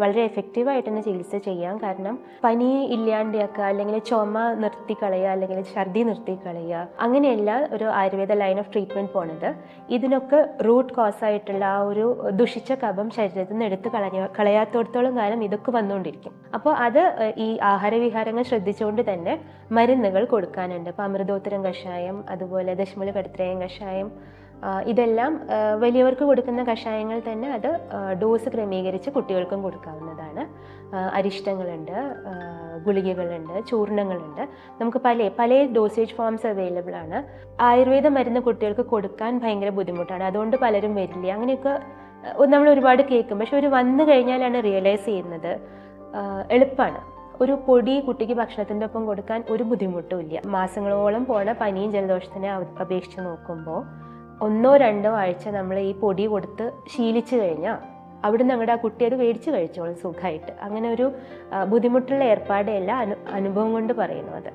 വളരെ എഫക്റ്റീവായിട്ട് തന്നെ ചികിത്സ ചെയ്യാം. കാരണം പനി ഇല്ലാണ്ടാക്കുക, അല്ലെങ്കിൽ ചുമ നിർത്തിക്കളയുക, അല്ലെങ്കിൽ ഛർദി നിർത്തിക്കളയുക, അങ്ങനെയല്ല ഒരു ആയുർവേദ ലൈൻ ഓഫ് ട്രീറ്റ്മെൻറ്റ് പോണത്. ഇതിനൊക്കെ റൂട്ട് കോസായിട്ടുള്ള ആ ഒരു ദുഷിച്ച കഫം ശരീരത്തിൽ നിന്ന് എടുത്ത് കളയാത്തോടത്തോളം കാലം ഇതൊക്കെ വന്നുകൊണ്ടിരിക്കും. അപ്പോൾ അത് ഈ ആഹാരവിഹാരങ്ങൾ ശ്രദ്ധിച്ചുകൊണ്ട് തന്നെ മരുന്നുകൾ കൊടുക്കാനുണ്ട്. ഇപ്പോൾ അമൃതോത്തരം കഷായം, അതുപോലെ ദശമൂല കടുത്രയം കഷായം, ഇതെല്ലാം വലിയവർക്ക് കൊടുക്കുന്ന കഷായങ്ങൾ തന്നെ അത് ഡോസ് ക്രമീകരിച്ച് കുട്ടികൾക്കും കൊടുക്കാവുന്നതാണ്. അരിഷ്ടങ്ങളുണ്ട്, ഗുളികകളുണ്ട്, ചൂർണങ്ങളുണ്ട്. നമുക്ക് പല ഡോസേജ് ഫോംസ് അവൈലബിൾ ആണ്. ആയുർവേദ മരുന്ന് കുട്ടികൾക്ക് കൊടുക്കാൻ ഭയങ്കര ബുദ്ധിമുട്ടാണ്, അതുകൊണ്ട് പലരും വരില്ല. അങ്ങനെയൊക്കെ നമ്മൾ ഒരുപാട് കേൾക്കും. പക്ഷെ ഒരു വന്നു കഴിഞ്ഞാലാണ് റിയലൈസ് ചെയ്യുന്നത് എളുപ്പമാണ്. ഒരു പൊടി കുട്ടിക്ക് ഭക്ഷണത്തിൻ്റെ ഒപ്പം കൊടുക്കാൻ ഒരു ബുദ്ധിമുട്ടും ഇല്ല. മാസങ്ങളോളം പോണ പനിയും ജലദോഷത്തിനെ അപേക്ഷിച്ച് നോക്കുമ്പോൾ 1-2 ആഴ്ച നമ്മൾ ഈ പൊടി കൊടുത്ത് ശീലിച്ചു കഴിഞ്ഞാൽ അവിടുന്ന് അങ്ങോട്ട് ആ കുട്ടി അത് മേടിച്ച് കഴിച്ചോളും സുഖമായിട്ട്. അങ്ങനെ ഒരു ബുദ്ധിമുട്ടുള്ള ഏർപ്പാടെയല്ല, അനുഭവം കൊണ്ട് പറയുന്നു അത്.